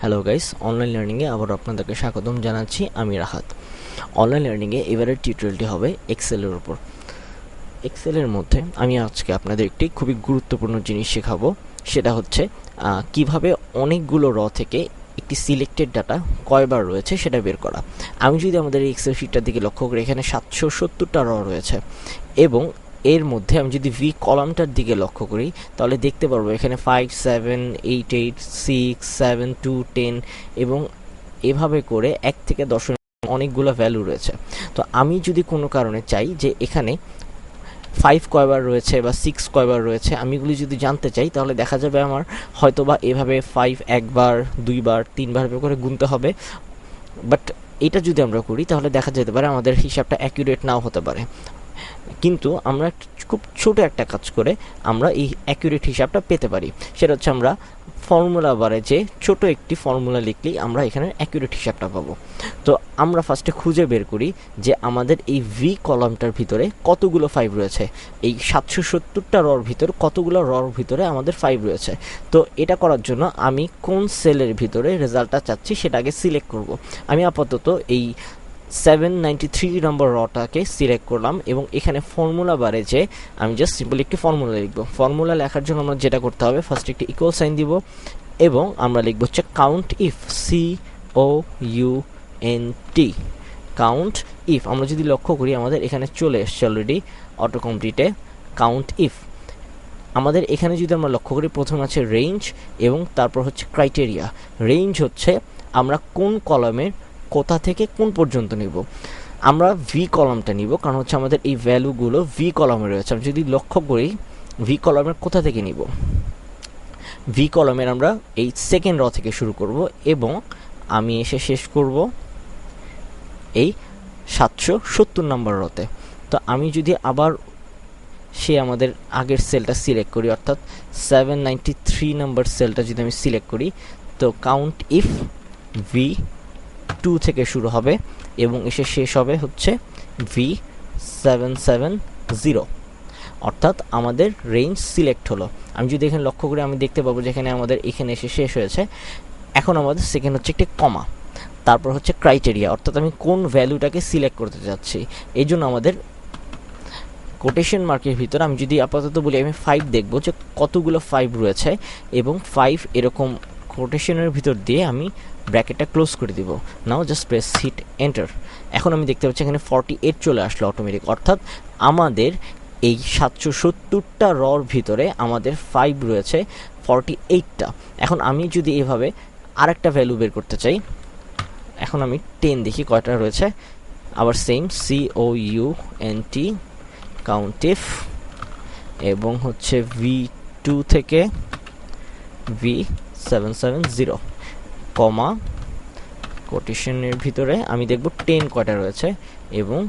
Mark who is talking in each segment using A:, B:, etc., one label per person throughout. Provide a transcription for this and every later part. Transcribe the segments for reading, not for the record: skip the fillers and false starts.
A: Hello guys, online লার্নিংয়ে আবার আপনাদেরকে স্বাগতম জানাচ্ছি। আমি রাহাত। অনলাইন লার্নিংয়ে এবারের টিউটোরিয়ালটি হবে এক্সেলের উপর। এক্সেলের মধ্যে আমি আজকে আপনাদের একটি খুবই গুরুত্বপূর্ণ জিনিস শেখাবো। সেটা হচ্ছে কিভাবে অনেকগুলো র থেকে একটি সিলেক্টেড ডাটা কয়বার রয়েছে সেটা বের করা। আমি যদি আমাদের এই এক্সেল শিটটার দিকে লক্ষ্য করি, এখানে 770টা র রয়েছে এবং এর মধ্যে আমি যদি ভি কলামটার দিকে লক্ষ্য করি তাহলে দেখতে পারবো এখানে 5, 7, 8, 8, 6, 7, 2, 10 এবং এভাবে করে 1 থেকে 10 অনেকগুলো ভ্যালু রয়েছে। তো আমি যদি কোনো কারণে চাই যে এখানে 5 কয়বার রয়েছে বা 6 কয়বার রয়েছে, আমি এগুলি যদি জানতে চাই তাহলে দেখা যাবে আমার হয়তোবা এভাবে 5 একবার, 2বার, 3বার করে গুনতে হবে। বাট এটা যদি আমরা করি তাহলে দেখা যেতে পারে আমাদের হিসাবটা অ্যাকুরেট নাও হতে পারে। কিন্তু আমরা খুব ছোট একটা কাজ করে আমরা এই অ্যাকুরেট হিসাবটা পেতে পারি। সেটা হচ্ছে আমরা ফর্মুলা বারে যে ছোট একটি ফর্মুলা লিখলেই আমরা এখানে অ্যাকুরেট হিসাবটা পাবো। তো আমরা ফার্স্টে খুঁজে বের করি যে আমাদের এই ভি কলামটার ভিতরে কতগুলো 5 রয়েছে। এই 770টা রর ভিতর কতগুলো রর ভিতরে আমাদের 5 রয়েছে। তো এটা করার জন্য আমি কোন সেলের ভিতরে রেজাল্টটা চাচ্ছি সেটা আগে সিলেক্ট করব। আমি আপাতত এই 793 নম্বর রটাকে সিলেক্ট করলাম এবং এখানে ফর্মুলা বারে যে আমি জাস্ট সিম্পলি একটি ফর্মুলা লিখব। ফর্মুলা লেখার জন্য আমরা যেটা করতে হবে, ফার্স্ট একটি ইকুয়াল সাইন দিব এবং আমরা লিখব হচ্ছে count if, COUNT, count if. আমরা যদি লক্ষ্য করি আমাদের এখানে চলে এসছে অলরেডি অটো কমপ্লিটে কাউন্ট ইফ। আমাদের এখানে যদি আমরা লক্ষ্য করি প্রথম আছে রেঞ্জ এবং তারপর হচ্ছে ক্রাইটেরিয়া। রেঞ্জ হচ্ছে আমরা কোন কলামের কোথা থেকে কোন পর্যন্ত নিব। আমরা ভি কলামটা নিব কারণ হচ্ছে আমাদের এই ভ্যালুগুলো ভি কলামে রয়েছে। আমরা যদি লক্ষ্য করি ভি কলামের কোথা থেকে নিব, ভি কলামের আমরা এই সেকেন্ড র থেকে শুরু করব এবং আমি এসে শেষ করব এই 770 নম্বর রতে। তো আমি যদি আবার আমাদের আগের সেলটা সিলেক্ট করি, অর্থাৎ 793 নম্বর সেলটা যদি আমি সিলেক্ট করি, তো কাউন্ট ইফ ভি 2 থেকে শুরু হবে এবং এসে শেষ হবে হচ্ছে V770, অর্থাৎ আমাদের রেঞ্জ সিলেক্ট হলো। আমি যদি এখানে লক্ষ্য করি আমি দেখতে পাবো যেখানে আমাদের এখানে এসে শেষ হয়েছে। এখন আমাদের সেকেন্ড হচ্ছে একটি কমা, তারপর হচ্ছে ক্রাইটেরিয়া, অর্থাৎ আমি কোন ভ্যালুটাকে সিলেক্ট করতে যাচ্ছি। এই জন্য আমাদের কোটেশন মার্কের ভিতরে আমি যদি আপাতত বলি আমি 5 দেখবো যে কতগুলো 5 রয়েছে এবং 5 এরকম কোটেশনের ভিতর দিয়ে আমি ব্র্যাকেটটা ক্লোজ করে দিব। নাও জাস্ট প্রেস হিট এন্টার। এখন আমি দেখতে পাচ্ছি এখানে 48 চলে আসলো অটোমেটিক, অর্থাৎ আমাদের এই 770টা রর ভিতরে আমাদের 5 রয়েছে 48টা। এখন আমি যদি এভাবে আরেকটা ভ্যালু বের করতে চাই, এখন আমি 10 দেখি কয়টা রয়েছে। আবার সেম COUNT, কাউন্ট ইফ এবং হচ্ছে V2 থেকে V770 কমা কোটেশনের ভিতরে আমি দেখব 10 কয়টা রয়েছে এবং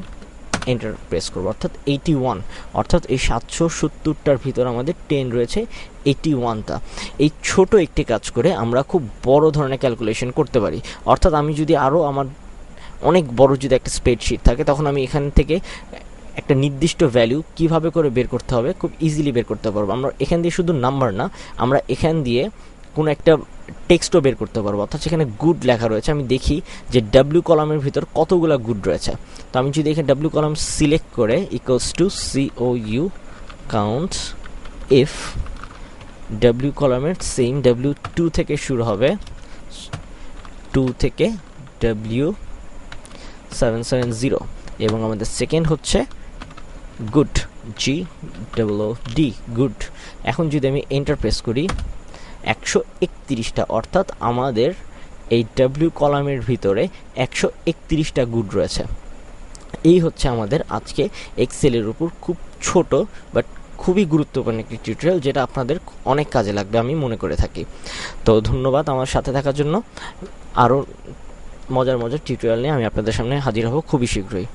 A: এন্টার প্রেস করব, অর্থাৎ 81। অর্থাৎ এই 770টার ভিতর আমাদের 10 রয়েছে 81টা। এই ছোট একটি কাজ করে আমরা খুব বড় ধরনের ক্যালকুলেশন করতে পারি। অর্থাৎ আমি যদি আরও আমার অনেক বড় যদি একটা স্প্রেডশিট থাকে তখন আমি এখান থেকে একটা নির্দিষ্ট ভ্যালু কিভাবে করে বের করতে হবে খুব ইজিলি বের করতে পারবো। আমরা এখান দিয়ে শুধু নাম্বার না, আমরা এখান দিয়ে কোনো একটা টেক্সটও বের করতে পারবো। অর্থাৎ সেখানে গুড লেখা রয়েছে, আমি দেখি যে ডাব্লিউ কলামের ভিতর কতগুলো গুড রয়েছে। তো আমি যদি এখানে ডাব্লিউ কলাম সিলেক্ট করে equals to COU count if W কলামের সেম W2 থেকে শুরু হবে, 2 থেকে W770 এবং আমাদের সেকেন্ড হচ্ছে গুড, GOOD, গুড। এখন যদি আমি এন্টার প্রেস করি 131টা, অর্থাৎ আমাদের এই ডাব্লিউ কলামের ভিতরে 131টা গুড রয়েছে। এই হচ্ছে আমাদের আজকে এক্সেলের উপর খুব ছোট বাট খুবই গুরুত্বপূর্ণ একটি টিউটোরিয়াল, যেটা আপনাদের অনেক কাজে লাগবে আমি মনে করে থাকি। তো ধন্যবাদ আমার সাথে থাকার জন্য। আরও মজার টিউটোরিয়াল নিয়ে আমি আপনাদের সামনে হাজির হব খুবই শীঘ্রই।